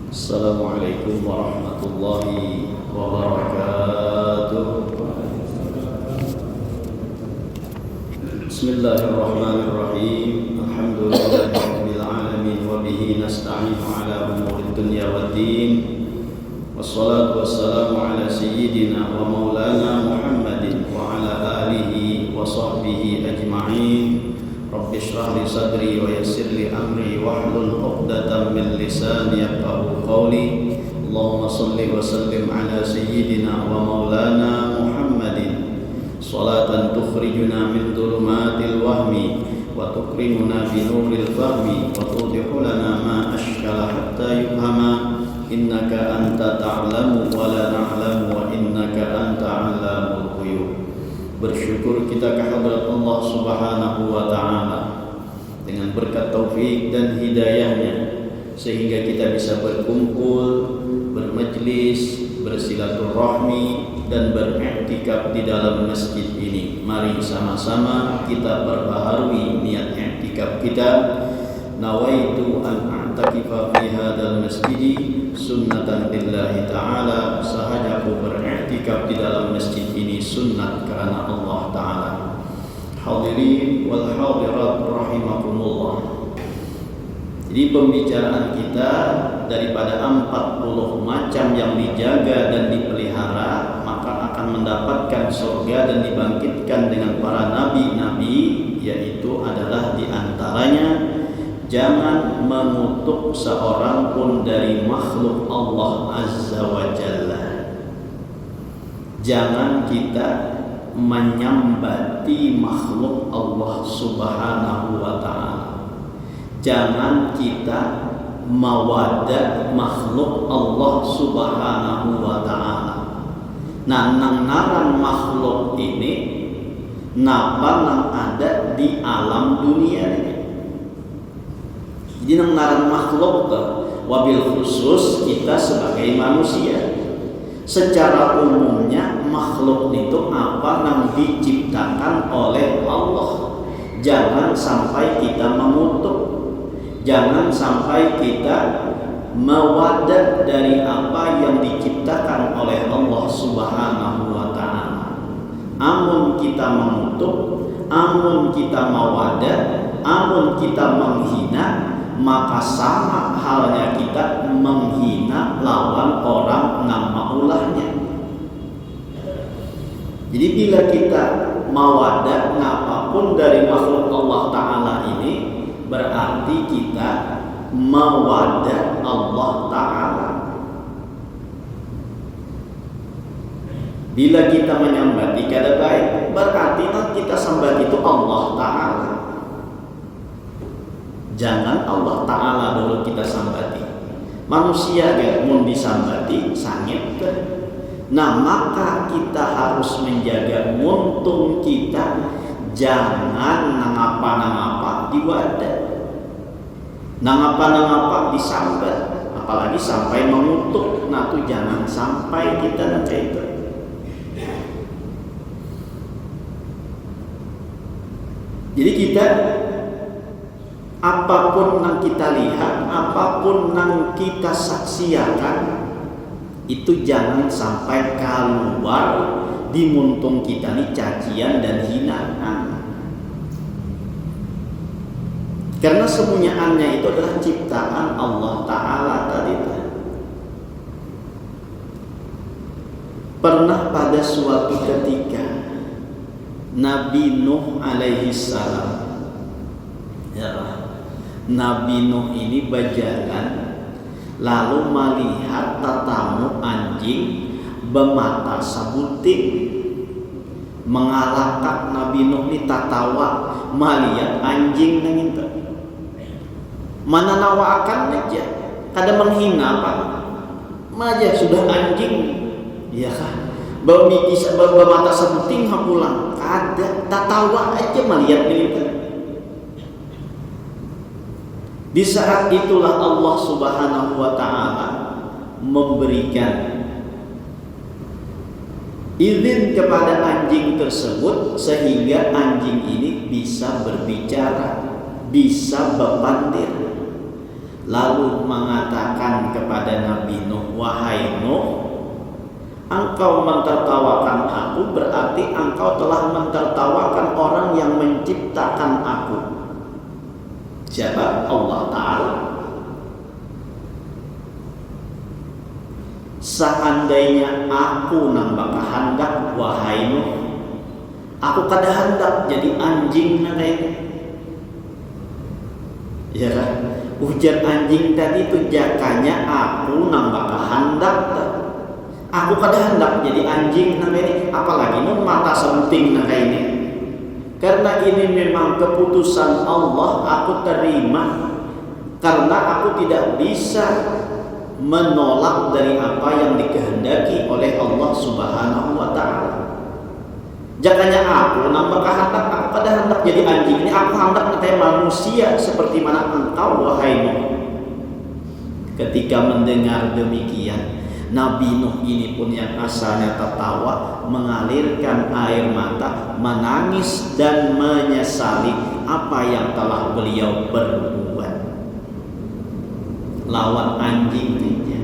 Assalamualaikum warahmatullahi wabarakatuh. Bismillahirrahmanirrahim. Alhamdulillahirabbil alamin wa bihi nasta'inu ala umurid dunya waddin. Wassalatu wassalamu ala sayyidina wa maulana Muhammadin wa ala alihi wa sahbihi ajma'in. Rabbi shrah li sadri wa yassir li amri wahlul 'uqdatam min lisani yafqahu qawli. Allahumma shalli wa sallim ala sayyidina wa maulana Muhammadin salatan tukhrijuna min dhulumatil wahmi wa tukrimuna bi nuril fahmi wa tudihu lana ma ashkala hatta yufhama innaka anta ta'lamu wa la na'lamu wa innaka anta 'allamul ghuyub. Bersyukur kita kehadrat Allah Subhanahu wa ta'ala dengan berkat taufik dan hidayahnya sehingga kita bisa berkumpul, bermajlis, bersilaturahmi dan beriktikaf di dalam masjid ini. Mari sama-sama kita perbaharui niat iktikaf kita. Nawaitu an a'takifa fi hadzal masjid sunnatan lillahi ta'ala. Sahajaku beriktikaf di dalam masjid ini sunnat karena Allah ta'ala. Hadirin wal hadirat rahimakumullah. Jadi pembicaraan kita daripada 40 macam yang dijaga dan dipelihara, maka akan mendapatkan surga dan dibangkitkan dengan para nabi-nabi, yaitu adalah diantaranya jangan mengutuk seorang pun dari makhluk Allah Azza wa Jalla. Jangan kita menyambati makhluk Allah Subhanahu wa ta'ala. Jangan kita mawadah makhluk Allah Subhanahu wa ta'ala. Nah, nang makhluk ini napa nang ada di alam dunia ini. Jadi nang makhluk wabil khusus kita sebagai manusia. Secara umumnya makhluk itu apa yang diciptakan oleh Allah. Jangan sampai kita mengutuk, jangan sampai kita mewadah dari apa yang diciptakan oleh Allah Subhanahu wa ta'ala. Amun kita mengutuk, amun kita mewadah, amun kita menghina, maka sama halnya kita menghina lawan orang nama ulahnya. Jadi bila kita mawadah apapun dari makhluk Allah ta'ala ini, berarti kita mawadah Allah ta'ala. Bila kita menyembah kada baik, berarti kita sembah itu Allah ta'ala. Jangan Allah ta'ala dulu kita sambati. Manusia gak mau disambati sangit. Nah, maka kita harus menjaga muntung kita. Jangan nangapa-nangapa diwadah, nangapa-nangapa disambat, apalagi sampai mengutuk. Nah, itu jangan sampai kita nanti itu. Jadi kita apapun yang kita lihat, apapun yang kita saksikan, itu jangan sampai keluar di muntung kita nih cacian dan hinaan. Karena semuanya itu adalah ciptaan Allah ta'ala tadi. Pernah pada suatu ketika Nabi Nuh alaihi salam, ya, Nabi Nuh ini berjalan lalu melihat tatamu anjing bermata sabuting. Mengalahkan Nabi Nuh ini tatawa melihat anjing nang itu. Mana nawakan aja, kada menghina apa? Maja sudah anjing, iya kan? Bermata sabuting hapulang, kada tatawa aja melihat ini. Di saat itulah Allah Subhanahu wa ta'ala memberikan izin kepada anjing tersebut sehingga anjing ini bisa berbicara, bisa berpandir. lalu mengatakan kepada Nabi Nuh, wahai Nuh, engkau mentertawakan aku, berarti engkau telah mentertawakan orang yang menciptakan aku. Siapa? Allah Ta'ala. Seandainya aku nambah kehendak, wahai Nuh, aku kada hendak jadi anjing nanti. Ya kan? Ujar anjing tadi itu jakanya aku nambah kehendak. Aku kada hendak jadi anjing nanti, apalagi Nuh mata senting nanti ini. Karena ini memang keputusan Allah, aku terima. Karena aku tidak bisa menolak dari apa yang dikehendaki oleh Allah Subhanahu wa Ta'ala. Jakanya aku nambah kehendak, aku pada hendak jadi anjing. Ini aku hendak nanti manusia seperti mana engkau, wahai Nuh. Ketika mendengar demikian, Nabi Nuh ini pun yang asalnya tertawa, mengalirkan air mata, menangis dan menyesali apa yang telah beliau perbuat. Lawan anjing aja,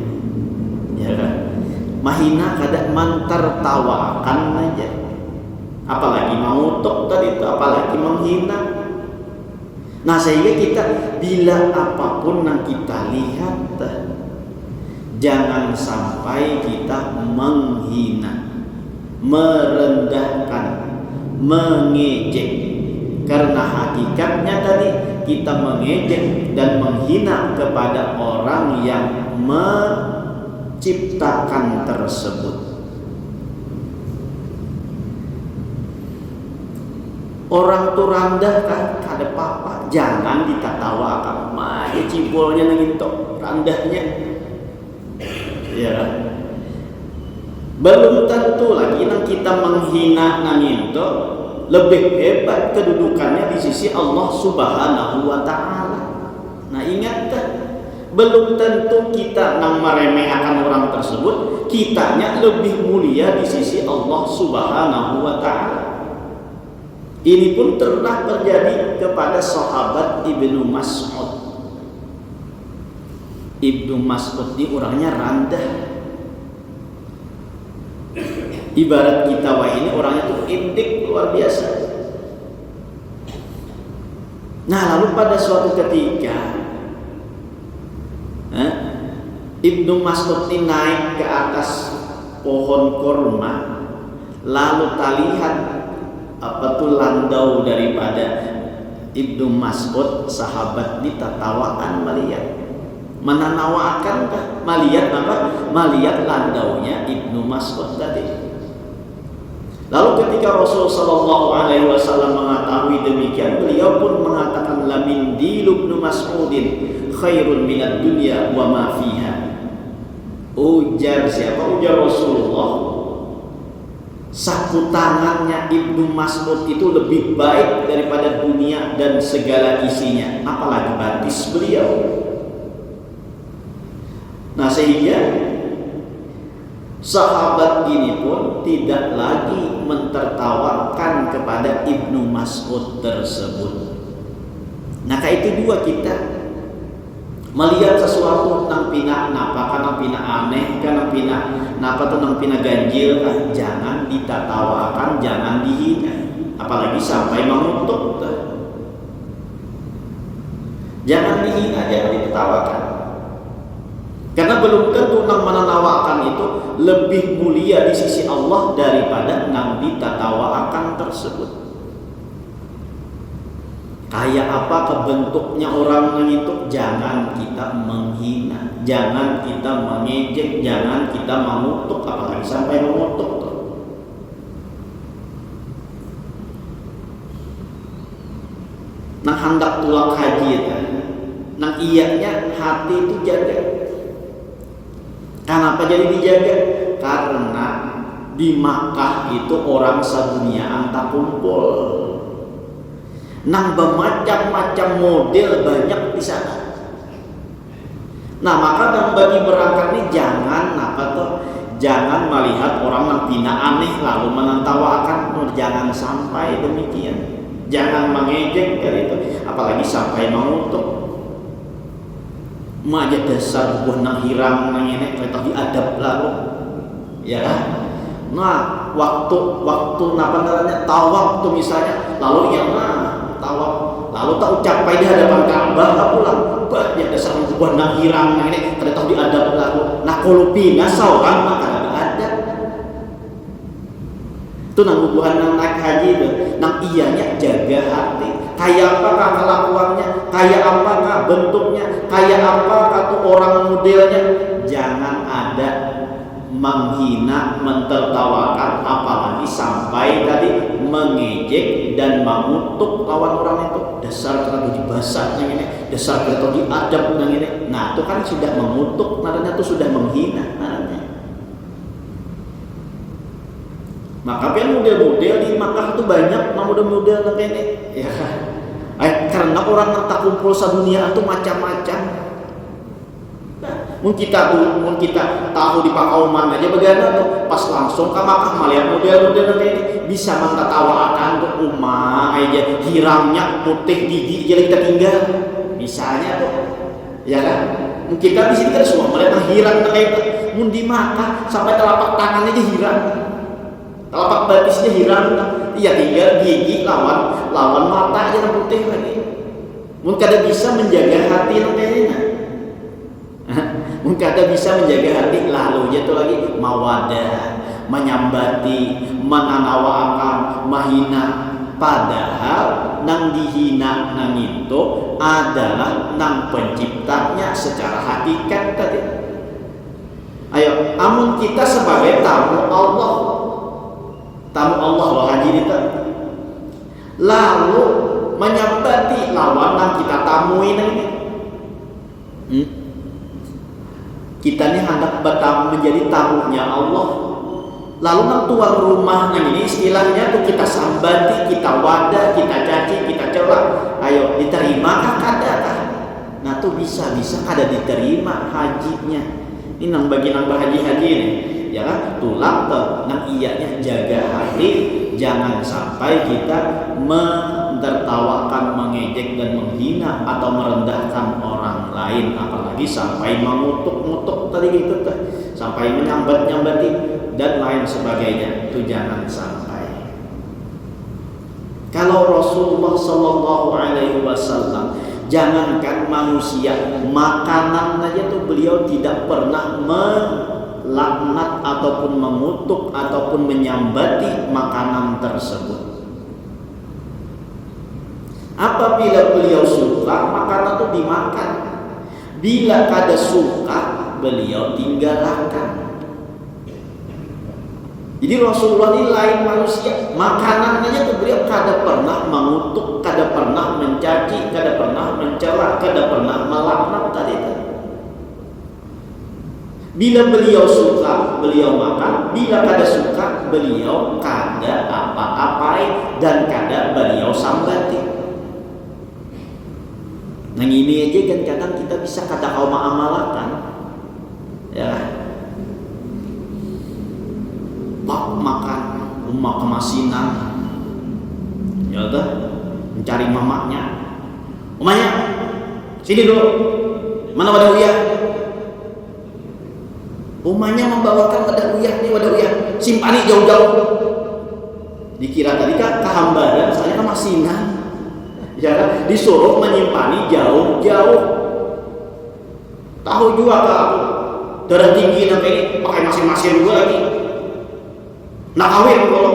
ya kan? Mahina kada mentertawakan aja, apalagi mengutuk tadi itu, apalagi menghina. Nah sehingga kita bila apapun yang kita lihat, jangan sampai kita menghina, merendahkan, mengejek. Karena hakikatnya tadi kita mengejek dan menghina kepada orang yang menciptakan tersebut. Orang tu rendah kan kada apa-apa, jangan ditatawakan. Mah cipolnya nangin rendahnya. Ya, belum tentu lagi nang kita menghina nangin lebih hebat kedudukannya di sisi Allah Subhanahu wa Ta'ala. Nah ingat, belum tentu kita nang meremehkan orang tersebut, kitanya lebih mulia di sisi Allah Subhanahu wa Ta'ala. Ini pun pernah terjadi kepada sahabat Ibnu Mas'ud. Ibnu Mas'ud ini orangnya rendah. Ibarat kita wah ini orangnya tuh indik luar biasa. Nah lalu pada suatu ketika Ibnu Mas'ud ini naik ke atas pohon kurma, lalu terlihat apa tuh landau daripada Ibnu Mas'ud. Sahabat ini tertawaan melihat, menanawakan melihat apa? Melihat landaunya Ibnu Mas'ud tadi. Lalu ketika Rasul sallallahu alaihi wasallam mengetahui demikian, beliau pun mengatakan la min dilu Ibnu Mas'udin khairun minad dunya wa ma fiha. Ujar siapa? Ujar Rasulullah, sapu tangannya Ibnu Mas'ud itu lebih baik daripada dunia dan segala isinya, apalagi batis beliau. Nah sehingga sahabat ini pun tidak lagi mentertawakan kepada Ibnu Mas'ud tersebut. Nah kayak itu dua kita melihat sesuatu nang pina napa kana pina aneh kana pina napa tuh nang pina ganjil, jangan ditatawakan, jangan dihina, apalagi sampai mengutuk. Jangan dihina, jangan ditertawakan. Karena belum tentu nang menawakan itu lebih mulia di sisi Allah daripada nang ditatawakan tersebut. Kayak apa kebentuknya orang yang itu, jangan kita menghina, jangan kita mengejek, jangan kita mengutuk, apalagi sampai mengutuk. Nah hendak tulak haji kan, nang iyanya hati itu jaga. Kenapa jadi dijaga? Karena di Makkah itu orang sedunia anta kumpul. Nang bermacam-macam model banyak di sana. Nah maka nang bagi berangkat ini jangan jangan melihat orang yang pina aneh lalu menentawakan, jangan sampai demikian. Jangan mengejek dari itu, apalagi sampai mengutuk. aja dasar buah nang hirang nang ini kereta diadab lalu, ya kan? Nah, waktu apa namanya tawaf tuh misalnya, lalu yang tawaf, lalu tak ucapai di hadapan Ka'bah pulang, ya dasar buah nang hirang nang ini kereta diadab lalu. Nah, kalau pina seorang maka ada adab. Itu nang bubuhan nang naik haji itu, nang iyanya jaga hati. Kayak apakah kelakuannya, kayak apakah bentuknya, kayak apakah tuh orang modelnya. Jangan ada menghina, mentertawakan, apalagi sampai tadi mengejek dan mengutuk lawan orang itu. Dasar kita dibasah yang ini, dasar kita diadab yang ini. Nah, itu kan sudah mengutuk, namanya itu sudah menghina namanya. Maka kan model-model di Makkah itu banyak, model-model kayak ini, ya. Karena orang yang kumpul sedunia itu macam-macam. Nah, mungkin kita tahu di Pakauman aja bagaimana tuh, pas langsung ke Makkah melihat model-model kayak ini, bisa mentertawakan tuh aja hirangnya putih gigi jadi kita tinggal, misalnya tuh, ya kan? Kita di sini kan semua melihat hirang kayak itu, mun di Makkah sampai telapak tangannya aja hirang. Telapak batisnya hirang, iya tinggal gigi lawan mata aja yang putih lagi. Mungkin kada bisa menjaga hati kayaknya. Mungkin kada bisa menjaga hati, lalu jatuh lagi mawadah, menyambati, menanawakan, mahina. Padahal nang dihina nang itu adalah nang penciptanya secara hakikat tadi. Ayo, amun kita sebagai tamu Allah loh haji itu, lalu menyambati lawan yang kita tamuin ini. Kita ini hendak menjadi tamunya Allah. Lalu nang tuan rumah ini istilahnya tuh kita sambati, kita wadah, kita caci, kita celak. Ayo diterima kah? Nah tuh bisa kada diterima hajinya. Ini nang bagi nambah haji ini. Ya kan, tulang tuh nang iyanya jaga hati, jangan sampai kita mentertawakan, mengejek dan menghina atau merendahkan orang lain, apalagi sampai mengutuk-ngutuk tadi gitu tuh, sampai menyambat-nyambati dan lain sebagainya. Itu jangan sampai. Kalau Rasulullah Shallallahu Alaihi Wasallam, jangankan manusia, makanan aja tuh beliau tidak pernah laknat ataupun mengutuk ataupun menyambati makanan tersebut. Apabila beliau suka, makanan itu dimakan. Bila kada suka, beliau tinggalkan. Jadi Rasulullah ini lain manusia. Makanannya itu beliau kada pernah mengutuk, kada pernah mencaci, kada pernah mencela, kada pernah melaknat tadi. Bila beliau suka, beliau makan. Bila kada suka, beliau kada apa-apai dan kada beliau sambati. Nah ini aja kan kadang kita bisa kada kau ma'amalakan, ya. Pak makan rumah kemasinan, ya udah mencari mamanya. Mamanya, sini dulu. Mana wadah uyah? Umanya membawakan wadah uyah, nih wadah uyah, simpani jauh-jauh. Dikira tadi kan kehambaran, saya kan masinan, ya kan? Disuruh menyimpan jauh-jauh. Tahu juga ke aku, darah tinggi nanti ini pakai masing-masing juga lagi. Nak kawin kalau,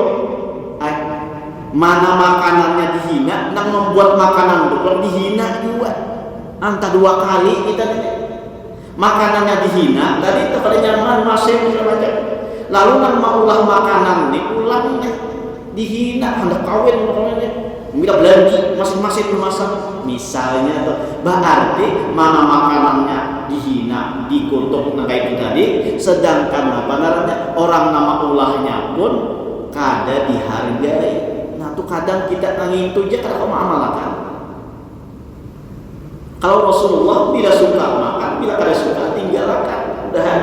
mana makanannya dihina, nak membuat makanan itu dihina juga. Antara 2 kali kita nih. Makanannya dihina, tadi pada nyaman masing macam. Lalu nang mau ulah makanan diulang dihina, hendak kawin makanya. Bila belanja masing-masing bermasak, misalnya tuh, berarti mana makanannya dihina, dikutuk, nah kayak itu tadi. Sedangkan apa namanya orang nama ulahnya pun kada dihargai. Nah tuh kadang kita angin tuh aja kada amalkan. Kalau Rasulullah bila suka makan, bila kada suka tinggalkan, udah.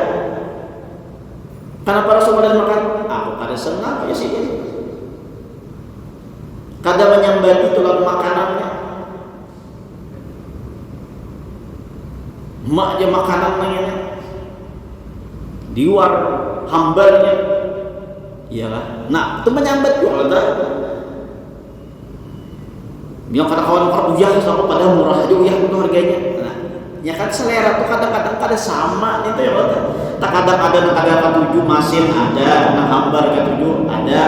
Karena para sahabat makan, aku kada senang ya sih. Kada menyambati tulang makanannya. mak aja makanan nanya di luar hambarnya, iya kan? Nah itu menyambat juga ada. Bilang kata kawan-kawan uyah sama pada murah aja uyah itu harganya. Nah, ya kan selera tuh kadang-kadang kada sama itu ya kan. Tak kadang ada ketujuh masin ada, nang hambar ketujuh ada,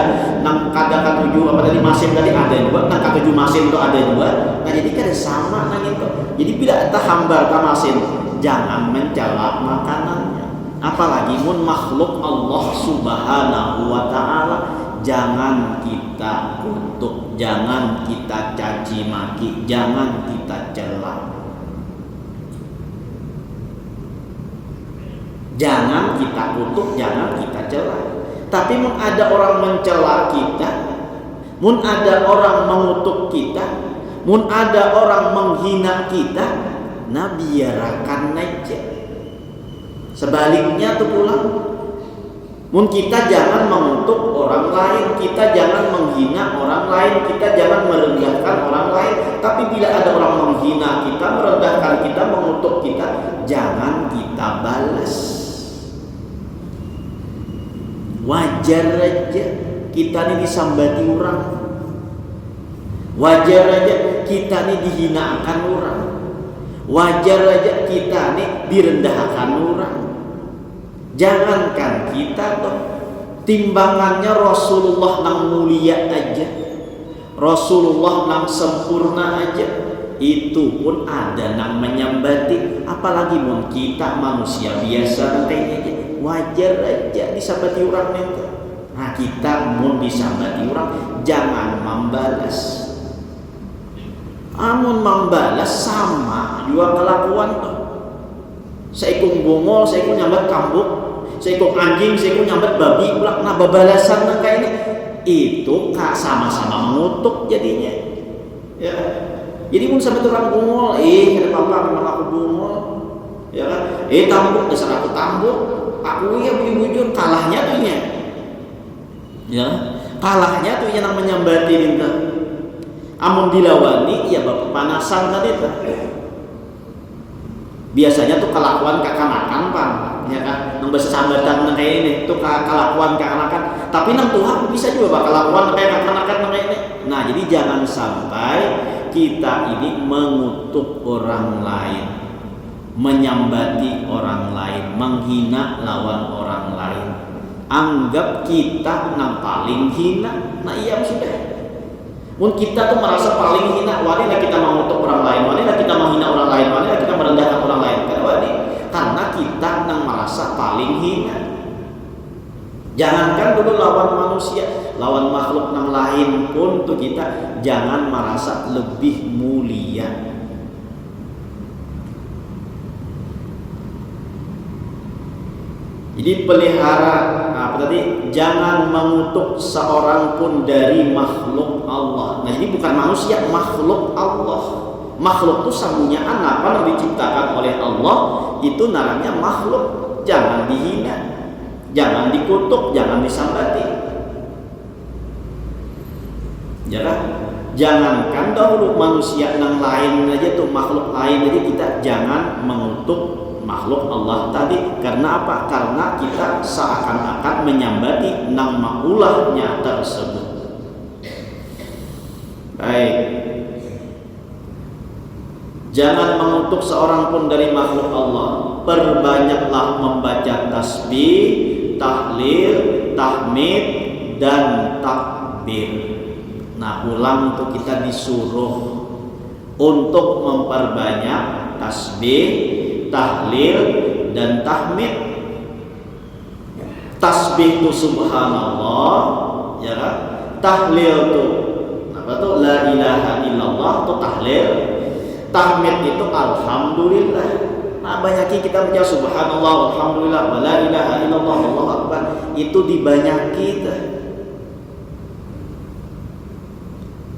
nang kada ketujuh apa tadi masin tadi ada juga, nang ketujuh masin itu ada juga. Nah jadi kada sama nang itu. Jadi bila tak hambar tak masin, jangan mencela makanannya. Apalagi mun makhluk Allah Subhanahu wa taala, jangan kita kutuk, jangan kita caci maki, jangan kita cela. Jangan kita kutuk, jangan kita cela. Tapi mun ada orang mencela kita, mun ada orang mengutuk kita, mun ada orang menghina kita, nah biarkan aja. Sebaliknya tuh pulang, mun kita jangan mengutuk orang lain, kita jangan menghina orang lain, kita jangan merendahkan orang lain. Tapi bila ada orang menghina kita, merendahkan kita, mengutuk kita, jangan kita balas. Wajar aja kita nih disambati orang, wajar aja kita nih dihinakan orang, wajar aja kita nih direndahkan orang. Jangankan kita tuh, timbangannya Rasulullah nang mulia aja, Rasulullah nang sempurna aja, itu pun ada nang menyambati, apalagi mun kita manusia biasa kayak aja. Wajar aja disambati orang itu. Nah kita mun disambati orang jangan membalas. Amun membalas sama juga kelakuan tuh. Seikung bongol, seikung nyambat kambuk, seikung anjing, seikung nyambat babi, ulah nah babalasan nah kayak ini. Itu sama-sama mengutuk jadinya. Ya. Jadi mun sampai orang bongol, kada apa-apa memang aku bongol. Ya kan? Tambuk dasar aku tambuk. Aku ya bujur kalahnya tuh ya, kalahnya tuh yang menyambati itu. Amun dilawani ya bapak panasan tadi tuh. Biasanya tuh kelakuan kekanakan pan, ya kan? Nang bahasa sambatan kayak ini tuh kelakuan kekanakan. Tapi nang Tuhan bisa juga bakal kelakuan kayak kekanakan kayak ini. Nah jadi jangan sampai kita ini mengutuk orang lain, menyambati orang lain, menghina lawan orang lain. Anggap kita nang paling hina. Nah iya sudah. Mun kita tuh merasa paling hina, wadilah kita mengutuk orang lain, wadilah kita menghina orang lain, wadilah kita merendahkan orang lain. Karena kita nang merasa paling hina. Jangankan dulu lawan manusia, lawan makhluk nang lain pun tuh kita jangan merasa lebih mulia. Jadi pelihara apa tadi? Jangan mengutuk seorang pun dari makhluk Allah. Nah jadi bukan manusia, makhluk Allah. Makhluk itu sambungan apa yang diciptakan oleh Allah itu namanya makhluk. Jangan dihina, jangan dikutuk, jangan disambati. Ya kan? Jangankan dahulu manusia yang lain aja tuh makhluk lain, jadi kita jangan mengutuk makhluk Allah tadi. Karena apa? Karena kita seakan-akan menyambati nama ulahnya tersebut. Baik. Jangan mengutuk seorang pun dari makhluk Allah. Perbanyaklah membaca tasbih, tahlil, tahmid, dan takbir. Nah, ulang tuh kita disuruh untuk memperbanyak tasbih, tahlil, dan tahmid. Tasbih itu subhanallah, ya kan? Tahlil itu apa tuh? La ilaha illallah itu tahlil. Tahmid itu alhamdulillah. Nah, banyaki kita baca subhanallah, alhamdulillah, wa la ilaha illallah, Allahu akbar. Itu dibanyaki kita.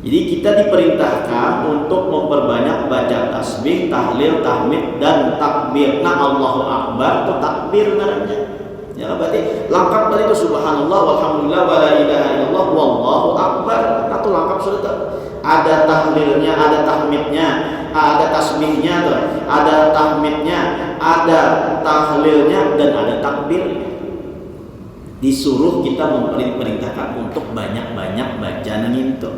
Jadi kita diperintahkan untuk memperbanyak baca tasbih, tahlil, tahmid, dan takbir. Nah, Allahu akbar itu takbir namanya. Ya berarti lengkap tadi itu subhanallah, walhamdulillah, wa la ilaha illallah, wallahu akbar. Itu lengkap sudah. ada tahlilnya, ada tahmidnya, ada tasbihnya tuh, ada tahmidnya, ada tahlilnya, dan ada takbir. Disuruh kita memerintahkan untuk banyak-banyak baca ngintu.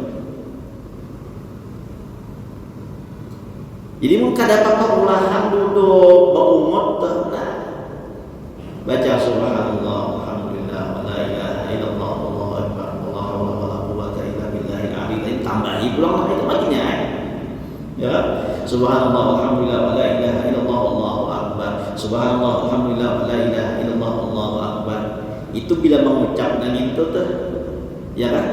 Jadi mun kada apa ulahan duduk baumot nah baca subhanallah alhamdulillah wa la ilaha illallah wallahu akbar wala haula wala quwwata illa billahil aliyyil tambahi pulang itu baginya ya subhanallah alhamdulillah wa la ilaha illallah wallahu akbar subhanallah alhamdulillah wa la ilaha illallah wallahu akbar. Itu bila mengucap dan itu tuh ya kan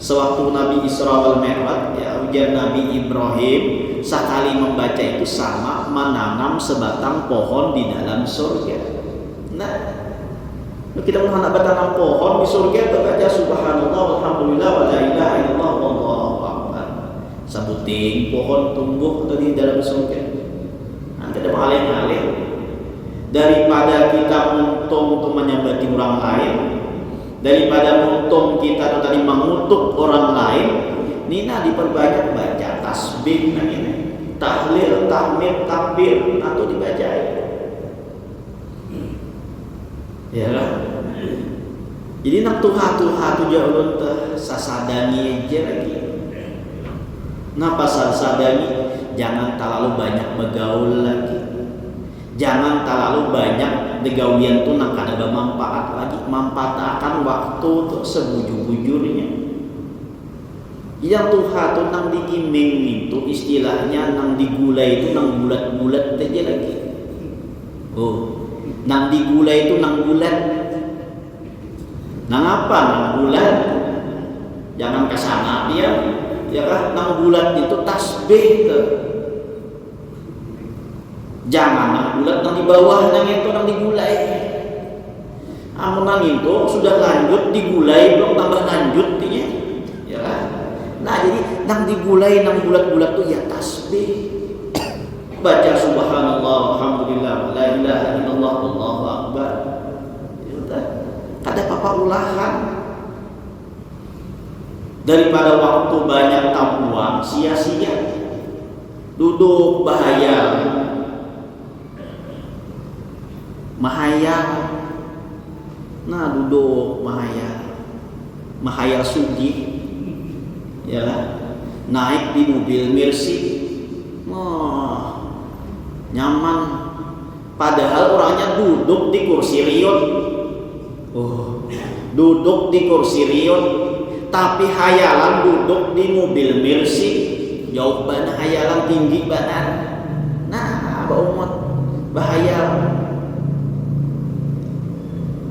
sewaktu Nabi Isra wal Mi'raj ya ujar Nabi Ibrahim sekali membaca itu sama menanam sebatang pohon di dalam surga. Nah, kita mau nak bertanam pohon di surga baca subhanallah alhamdulillah wa la ilaha illallah wallahu akbar. Sabuting pohon tumbuh di dalam surga. Nanti ada mengalir-alir daripada kita untung untuk menyambati orang lain, daripada untung kita tadi mengutuk orang lain. Nina diperbanyak baca tasbih ini, tahlil, tahmid, takbir, atau dibacain. Ya lah. Jadi nak tuha tu jauh sasadani aja lagi. Napa sasadani? Jangan terlalu banyak bergaul lagi. Jangan terlalu banyak degawian tu nak ada bermanfaat lagi. Manfaatkan waktu tu sebujur-bujurnya. Yang tuha tu nang digiming itu istilahnya nang digulai itu nang bulat-bulat aja lagi. Oh, nang digulai itu nang bulat. Nang apa? Nang bulat. Jangan kesana dia, ya kan? Nang bulat itu tasbih tuh. Jangan nang bulat nang di bawah nang itu nang digulai. Amun nang itu sudah lanjut digulai belum tambah lanjut dia, ya kan? Nah jadi nang digulai nang bulat-bulat tuh ya tasbih. Baca subhanallah alhamdulillah la ilaha illallah wallahu akbar. Kada apa-apa ulahan. Daripada waktu banyak tabuang sia-sia. Duduk bahayal. Mahayal. Nah duduk mahayal sugih. Ya naik di mobil Mercy, nyaman. Padahal orangnya duduk di kursi riot, duduk di kursi riot, tapi hayalan duduk di mobil Mercy, jauh banget hayalan tinggi banget. Nah, abah umat bahaya.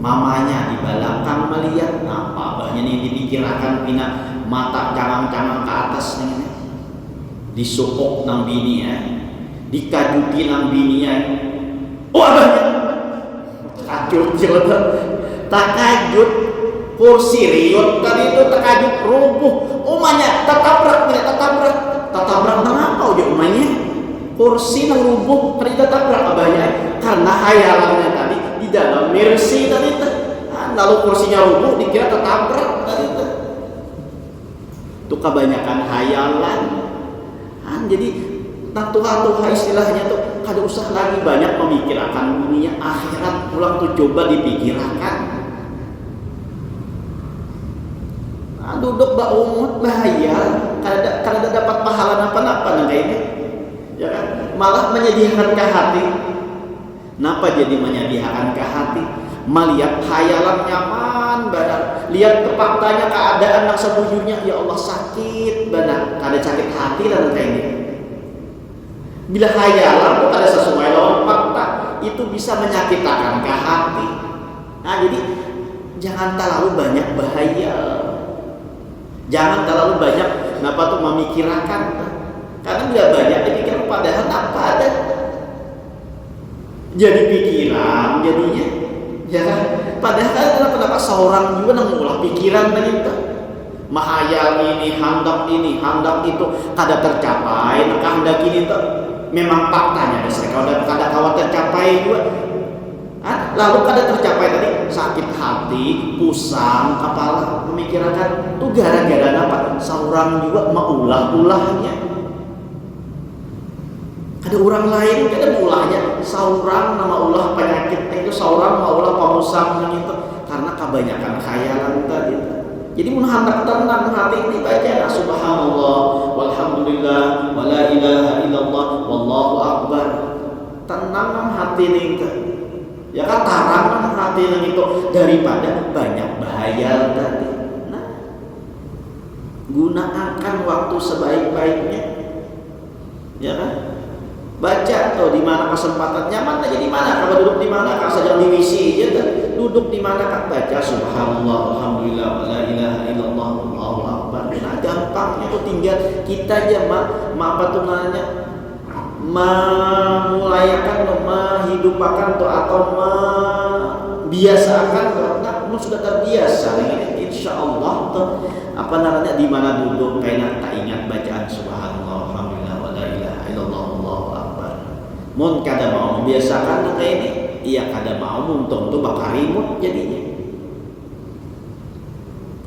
Mamanya di belakang melihat, apa abahnya ini dipikirkan pina mata cangang-cangang ke atas nih, disokok nang bini ya, dikajuti nang bini ya. Oh abahnya takajut jelas, takajut kursi riot tadi itu takajut rubuh, umanya tetabrak kenapa udah umanya kursi nang rubuh tadi tetabrak abahnya karena hayalannya tadi di dalam Mercy tadi lalu kursinya rubuh dikira tetabrak tadi itu kebanyakan hayalan. Jadi tak tuha istilahnya tuh kada usah lagi banyak memikirkan dunia akhirat, pulang tuh coba dipikirkan. Duduk umut bahaya, kada dapat pahala apa-apa nang ini. Ya kan? Malah menyedihkan ke hati. Napa jadi menyedihkan ke hati? Melihat hayalan nyaman badan, lihat faktanya keadaan yang sebujurnya, ya Allah sakit badan, kada sakit hati dan kayak ini. Bila hayalan ada sesuai lawan fakta, itu bisa menyakitkan ke hati. Nah jadi jangan terlalu banyak bahaya, jangan terlalu banyak napa tuh memikirkan, karena bila banyak dipikirkan padahal apa ada, jadi pikiran jadinya. Ya kan? Padahal kenapa seorang juga mengolah pikiran tadi itu, mahayal ini, hendak itu kada tercapai, kehendak ini itu memang faktanya dasar kada kawan tercapai juga. Lalu kada tercapai tadi sakit hati, pusing, kepala, memikirkan tuh gara-gara apa? Seorang juga maulah-ulahnya. Ada orang lain kada ulahnya, seorang nama ulah penyakit itu seorang maulah pamusang gitu karena kebanyakan khayalan tadi. Jadi mun hendak tenang hati ini baca subhanallah walhamdulillah wala ilaha illallah wallahu akbar. Tenang hati ini ya kan tarang hati ini itu daripada banyak bahaya tadi. Nah, gunakan waktu sebaik-baiknya. Ya kan? Baca tuh di mana kesempatan nyaman aja di mana, kalau duduk di mana, kalau saja di WC aja tuh, duduk di mana kan baca subhanallah alhamdulillah la ilaha illallah wallahu akbar. Nah, gampangnya tuh tinggal kita aja apa tuh namanya memulayakan tuh, menghidupakan tuh atau membiasakan tuh. Nah, sudah terbiasa ini insyaallah tuh apa namanya di mana duduk kayak tak ingat bacaan subhanallah alhamdulillah wa la ilaha illallah wallahu akbar. Mun kada mau membiasakan kayak ini, iya kada mau untung tuh bakal rimut jadinya.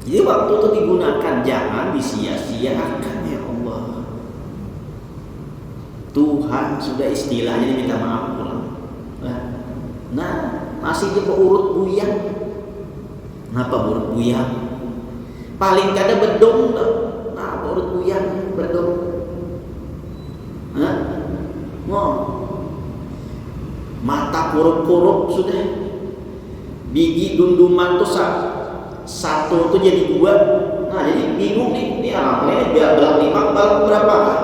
Jadi waktu itu digunakan, jangan disia-siakan ya Allah. Tuhan sudah istilahnya diminta maaf pulang. Nah, masih dia urut buyang. Kenapa urut buyang? Paling kada bedong dah. Nah, urut buyang bedong. Hah? Mau mata kurup-kurup sudah, biji dunduman tuh satu tuh jadi dua. Nah jadi bingung nih, ini anak ini biar balak 5 balak berapa kan?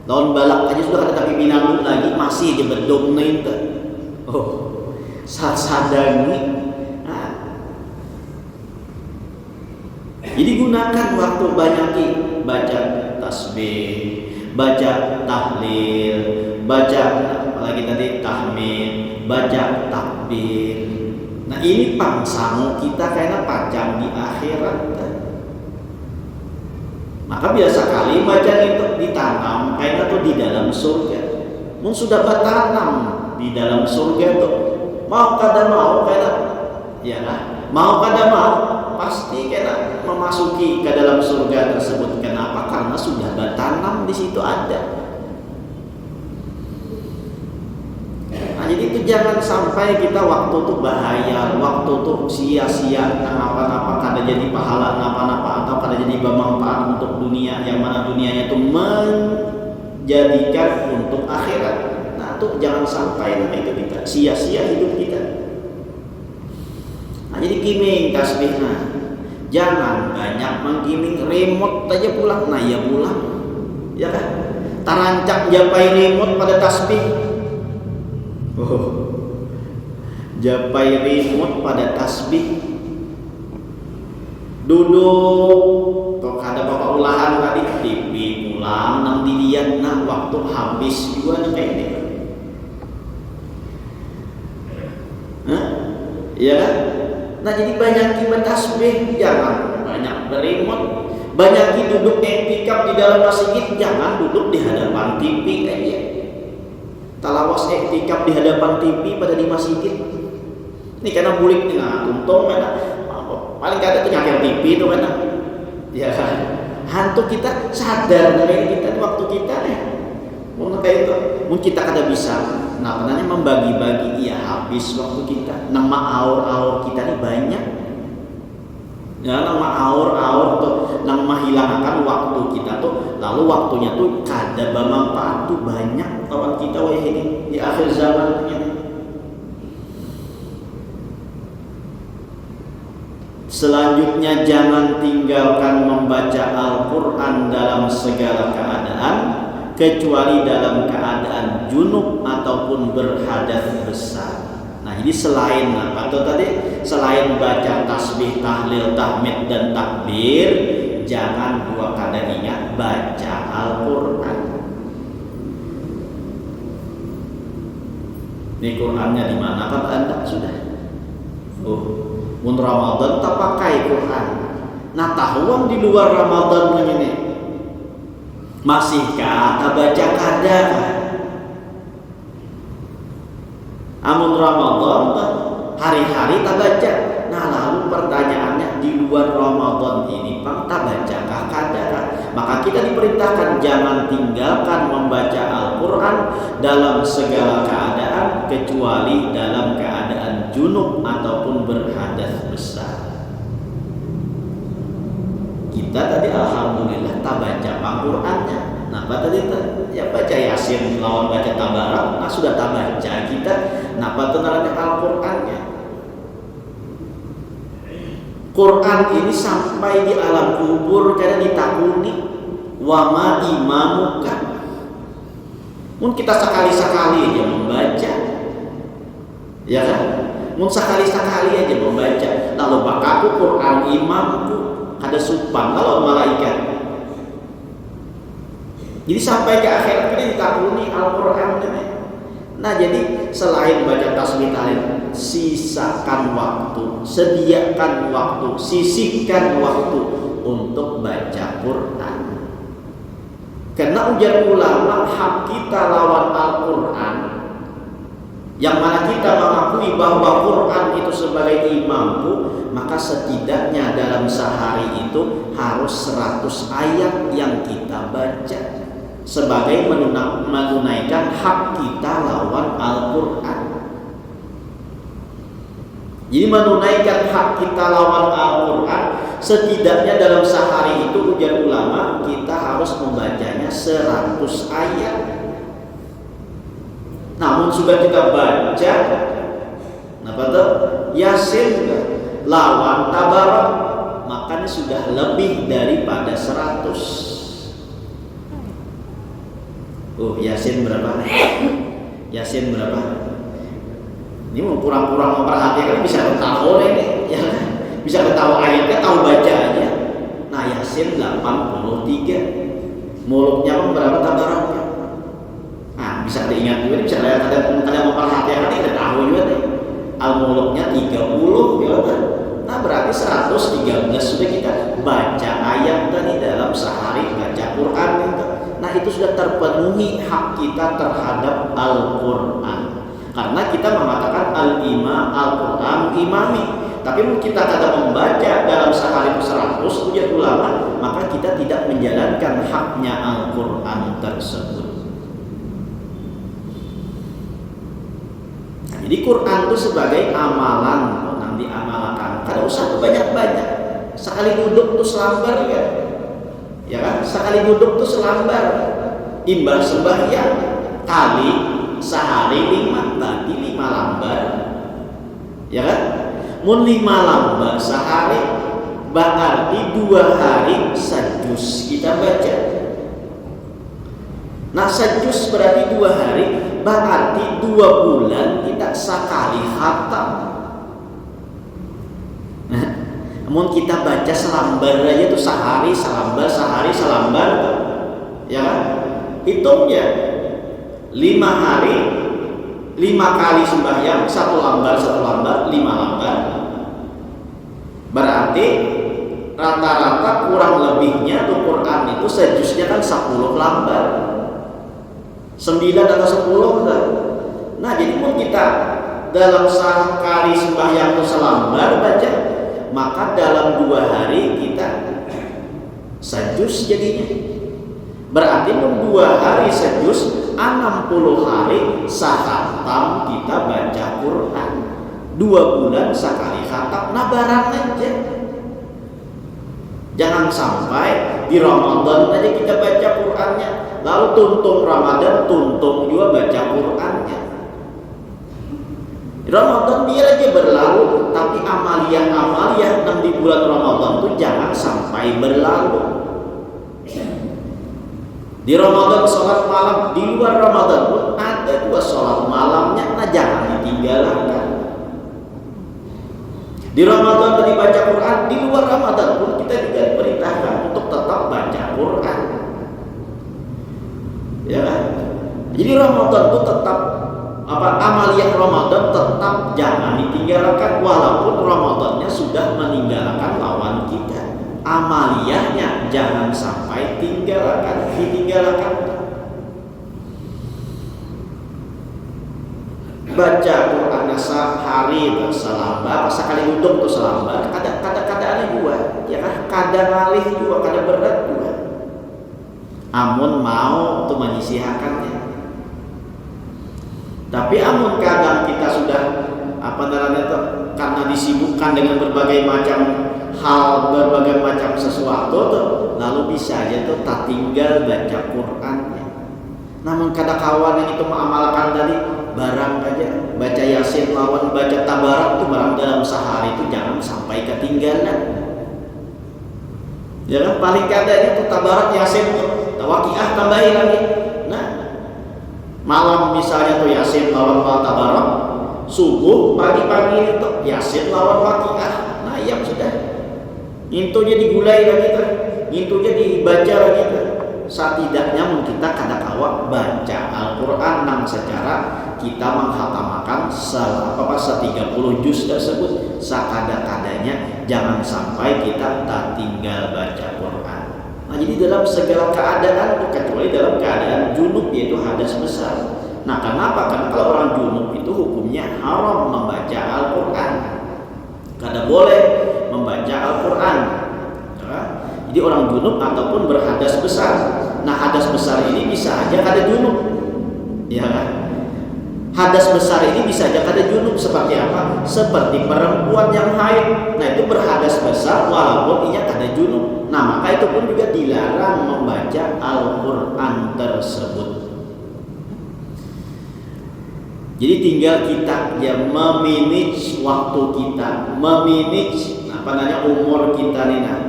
Lawan balak aja sudah ada tapi binang lagi masih di bedong nih. Oh sadar nih. Nah. Jadi gunakan waktu banyaki baca tasbih, baca tahlil, baca apalagi tadi tahmid, baca takbir. Nah ini pangsangu kita kayaknya panjang di akhirat. Maka biasa kali baca itu ditanam kayaknya tuh di dalam surga. Mun sudah bertanam di dalam surga tuh mau kada mau kayaknya ya lah, mau kada mau pasti kayaknya memasuki ke dalam surga tersebut. Kenapa? Karena sudah bertanam di situ ada. Jadi itu jangan sampai kita waktu itu bahaya, waktu itu sia-sia, apa-apa kada jadi pahala, apa-apa atau kada jadi bermanfaat untuk dunia, yang mana dunianya itu menjadikan untuk akhirat. Nah itu jangan sampai itu kita sia-sia hidup kita. Nah jadi kiming tasbihnya, jangan banyak menggiming remote aja pulang, nah ya pulang, ya kan? Tarancak japai remote pada tasbih. Oh, japai remote pada tasbih, duduk, kok ada bapak ulahan tadi TV pulang nang dilihat, nah waktu habis juga nih kayak ini, iya kan? Nah jadi banyak bertasbih, jangan banyak beremote, banyak duduk etikaf di dalam masjid, jangan duduk di hadapan TV aja. Talawas iktikaf di hadapan TV pada di masjid. Ini karena bulik nih, nah untung mana paling kada tuh nyakir TV itu kan. Ya kan. Hantu kita sadar dari kita waktu kita nih. Mau kayak itu, mungkin kita kada bisa. Nah, makanya membagi-bagi ya habis waktu kita. Nama aur-aur kita nih banyak. Ya, nama aur-aur tuh nang menghilangkan waktu kita tuh, lalu waktunya tuh kada bermanfaat tuh banyak kawan kita wah ini di akhir zaman ini. Selanjutnya jangan tinggalkan membaca Al-Quran dalam segala keadaan kecuali dalam keadaan junub ataupun berhadas besar. Nah ini selain apa tuh tadi, selain baca tasbih, tahlil, tahmid dan takbir, jangan dua kali ingat baca Al-Quran. Ini Qurannya di mana kan Anda sudah? Mun Ramadan tak pakai Quran. Nah tahuan di luar Ramadan ini masihkah tak baca kadang? Amun Ramadan hari-hari tak baca. Nah lalu pertanyaannya, di luar Ramadan ini Bang, tak bacakah kadang? Maka kita diperintahkan jangan tinggalkan membaca Al-Quran dalam segala keadaan kecuali dalam keadaan junub ataupun berhadas besar. Kita tadi alhamdulillah tak baca Al-Qurannya. Nah tadi ya baca Yasin lawan baca Tabarak, nah sudah tak baca kita. Nah benar Al-Qurannya. Quran ini sampai di alam kubur karena ditakuni wama imamuka. Mungkin kita sekali-sekali aja membaca, ya kan? Mungkin sekali-sekali aja membaca. Lalu bakaku Quran imamku ada supan kalau malaikat. Jadi sampai ke akhirat kita ditakuni Al-Quran. Nah jadi selain baca tasbih tahlil, sisakan waktu, sediakan waktu, sisihkan waktu untuk baca Quran. Karena ujar ulama, hak kita lawan Al-Quran, yang mana kita mengakui bahwa Quran itu sebagai imamku, maka setidaknya dalam sehari itu harus 100 ayat yang kita baca sebagai menunaikan hak kita lawan Al-Quran. Jadi menunaikan hak kita lawan Al-Quran, setidaknya dalam sehari itu ujar ulama kita harus membacanya 100 ayat. Namun sudah kita baca apa tuh? Yasin lawan Tabarak, makanya sudah lebih daripada 100. Yasin berapa? Yasin berapa? Ini mau kurang-kurang memperhatikan bisa ketahui ini, ya kan? Bisa ketahui ayatnya, tahu baca aja. Nah Yasin 83. Muluknya berapa Tabaraknya? Nah bisa diingat juga, bisa kadang memperhatikan ini tahu juga nih. Al-Muluknya 30, ya kan? Nah berarti 113 sudah kita baca ayat tadi dalam sehari baca Quran itu. Nah itu sudah terpenuhi hak kita terhadap Al-Quran. Karena kita mengatakan Al-Imam Al-Quran imami. Tapi kita tidak membaca dalam sehari 100 ujar ulama, maka kita tidak menjalankan haknya Al-Quran tersebut. Nah, jadi Quran itu sebagai amalan yang diamalkan. Kada usah banyak-banyak. Sekali duduk tuh selambar ya. Ya kan? Sekali duduk tuh selambar. Imbang sembahyang kali sehari 5 berarti 5 lambar. Ya kan? Mun 5 lambar sehari berarti 2 hari sajus kita baca. Nah sajus berarti 2 hari, berarti 2 bulan kita sekali khatam. Namun kita baca selambar aja tuh sehari selambar, ya kan? Hitungnya 5 hari 5 kali sembahyang 1 lambar 5 lambar. Berarti rata-rata kurang lebihnya tuh Quran itu sejusnya kan 10 lambar. 9 atau 10 kan? Nah jadi pun kita dalam sekali sembahyang itu selambar baca, maka dalam 2 hari kita sajus jadinya. Berarti 2 hari sajus 60 hari sahatam kita baca Quran. 2 bulan sekali khatam, nah barang aja. Jangan sampai di Ramadan aja kita baca Qurannya, lalu tuntung Ramadan, tuntung juga baca Qurannya. Ramadan biar aja berlalu, tapi amaliyah-amaliyah yang di bulan Ramadan tuh jangan sampai berlalu. Di Ramadan sholat malam, di luar Ramadan pun ada 2 sholat malamnya, nah jangan ditinggalkan. Di Ramadan tadi baca Quran, di luar Ramadan pun kita juga diperintahkan untuk tetap baca Quran. Ya kan? Jadi Ramadan itu tetap amaliyah Ramadan tetap jangan ditinggalkan walaupun Ramadannya sudah meninggalkan lawan kita. Amaliyahnya jangan sampai ditinggalkan. baca Quran sehari selambar, sekali duduk tuh selambar, kadang-kadang juga, ya kan, kadang ngalih juga, kadang berat juga. Amun mau tuh menyisihakannya. Tapi amun kadang kita sudah karena disibukkan dengan berbagai macam hal, berbagai macam sesuatu tuh, lalu bisa aja tuh tak tinggal baca Qurannya. Namun kadang kawan yang itu mengamalkan tadi, barang aja baca Yasin lawan baca Tabarak tuh barang dalam sehari itu jangan sampai ketinggalan. Ya kan, paling kadang itu Tabarak Yasin tuh, Waqiah tambahin lagi. Nah, malam misalnya tuh Yasin lawan Tabarak, subuh pagi-pagi itu Yasin lawan Waqiah. Nah, yang sudah intunya digulai lagi tuh, intunya dibaca lagi tuh. Setidaknya kita kadang-kala baca Al-Quran secara kita menghatamakan 30 juz tersebut. Sekada-kadanya jangan sampai kita tak tinggal baca Quran. Nah, jadi dalam segala keadaan, kecuali dalam keadaan junub, yaitu hadas besar. Nah, kenapa? Karena kalau orang junub itu hukumnya haram membaca Al-Quran. Kada boleh membaca Al-Quran. Ya. Jadi orang junub ataupun berhadas besar. Nah, hadas besar ini bisa aja kada junub. Ya kan? Hadas besar ini bisa aja kada junub. Seperti apa? Seperti perempuan yang haid. Nah, itu berhadas besar walaupun ia kada junub. Nah, maka itu pun juga dilarang membaca Al-Quran tersebut. Jadi tinggal kita ya memanage waktu kita, memanage umur kita nih. Nah,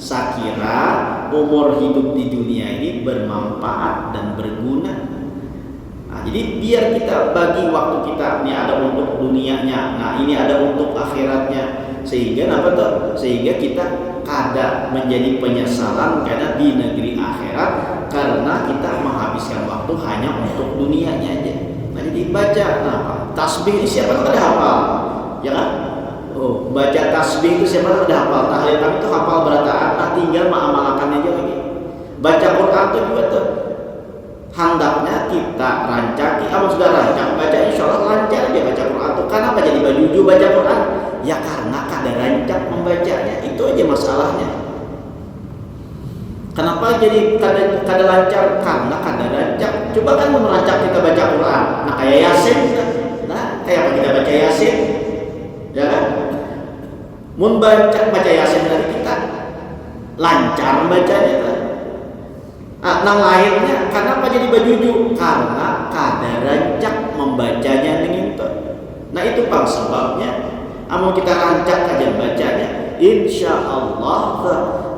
sakira umur hidup di dunia ini bermanfaat dan berguna. Nah, jadi biar kita bagi waktu kita, ini ada untuk dunianya, nah ini ada untuk akhiratnya, sehingga sehingga kita kada menjadi penyesalan karena di negeri akhirat karena kita menghabiskan waktu hanya untuk dunianya aja. Nah, jadi baca tasbih siapa yang ada hafal, ya kan? Oh, baca tasbih itu siapa yang udah hafal? Tahlil kami itu hafal berataan, nah tinggal mengamalkan aja lagi. Baca Quran itu juga tuh hendaknya kita rancaki. Kalau sudah rancak baca, insya Allah lancar dia baca Quran tuh. Kenapa jadi bajuju baca Quran? Ya karena kada rancak membacanya, itu aja masalahnya. Kenapa jadi kada lancar? Karena kada rancak. Coba kan merancak kita baca Quran. Nah, kayak Yasin, nah kayak apa kita baca Yasin? Ya kan? Mun baca Yasin dari kita lancar bacanya kan? Nah, lainnya kenapa jadi bajuju? Karena kada rancak membacanya dengan itu. Nah, itu bang sebabnya. Amun kita rancak aja bacanya, insya Allah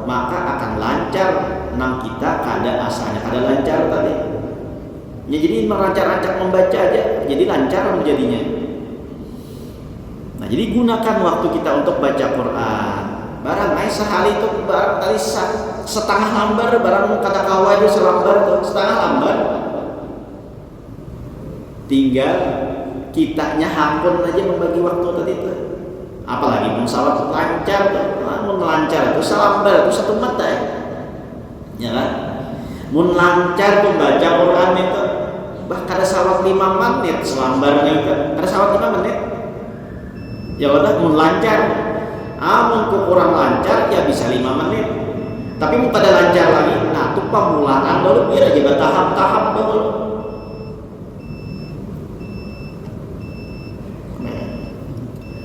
maka akan lancar. Nang kita kada asalnya kada lancar tadi. Ya, jadi merancak-rancak membaca aja, jadi lancar menjadinya. Nah, jadi gunakan waktu kita untuk baca Quran. Barang sehari itu barang tadi setengah lembar, barang kata kawan itu selembar tuh, setengah lembar. Tinggal kitanya hampun aja membagi waktu tadi tuh. Apalagi mun salat lancar tuh, mun lancar itu selembar itu 1 mata ya kan? Mun lancar tuh baca Quran itu bahkan ada salat 5 menit selembarnya itu. Ada salat 5 menit. Ya udah mun lancar. Mun kurang lancar ya bisa 5 menit. Tapi mun pada lancar lagi, nah tuh pemulaan dulu biar aja bertahap-tahap dulu.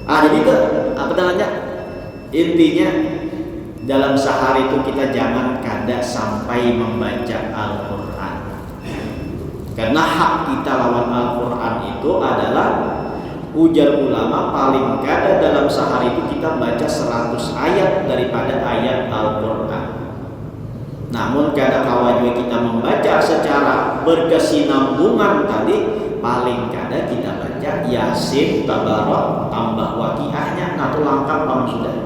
Jadi itu apa namanya? Intinya dalam sehari itu kita jangan kada sampai membaca Al-Quran. Karena hak kita lawan Al-Quran itu adalah, ujar ulama, paling kada dalam sehari itu kita baca 100 ayat daripada ayat Al-Quran. Namun kada kawan juga kita membaca secara berkesinambungan tadi, paling kada kita baca Yasin, Tabarak, tambah Waqiahnya, nah itu lengkap sudah.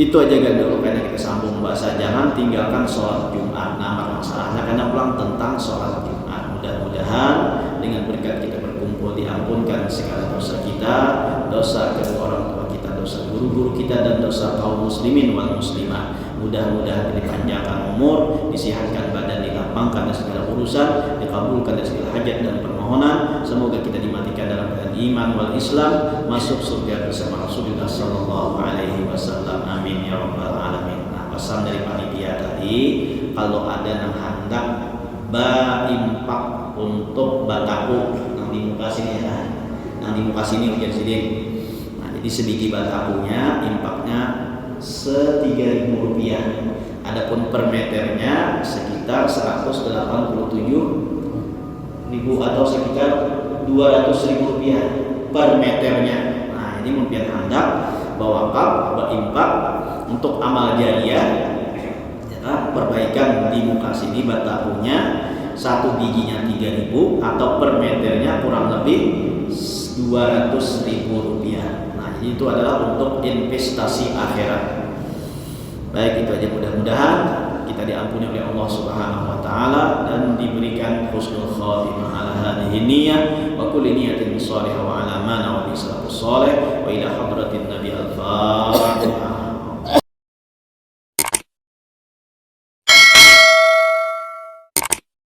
Itu aja kan dulu karena kita sambung bahasa. Jangan tinggalkan sholat Jumat. Nah, masalahnya karena pulang tentang sholat Jumat. Mudah-mudahan dengan berkat kita berkumpul diampunkan segala dosa kita, dosa kedua orang tua kita, dosa guru-guru kita, dan dosa kaum muslimin wal muslimah. Mudah-mudahan dipanjangkan umur, disihatkan badan, dilapangkan digampangkan dari segala urusan, dikabulkan dari segala hajat dan permohonan. Semoga kita dimatikan dalam keadaan iman wal Islam, masuk surga bersama Rasulullah sallallahu alaihi wasallam. Amin ya rabbal alamin. Nah, pesan dari panitia tadi, kalau ada yang hendak impak untuk bataku nang di muka sini ya. Nang di muka sini ujian sidin. Nah, jadi sebiji batakunya impaknya Rp3.000. Adapun per meternya sekitar 187.000 atau sekitar Rp200.000 per meternya. Nah, ini mungkin hendak berwakaf, berimpak untuk amal jariah, ya, perbaikan di muka sini batakunya, satu bijinya 3.000 atau per meternya kurang lebih Rp200.000. Nah, itu adalah untuk investasi akhirat. Baik, itu aja, mudah-mudahan kita diampuni oleh Allah Subhanahu wa taala dan diberikan husnul khatimah ala hadhihi niyyah wa kulli niyatin shalihah wa ala ma nawa bi salafus salih wa ila hadratin nabi al-fatihah.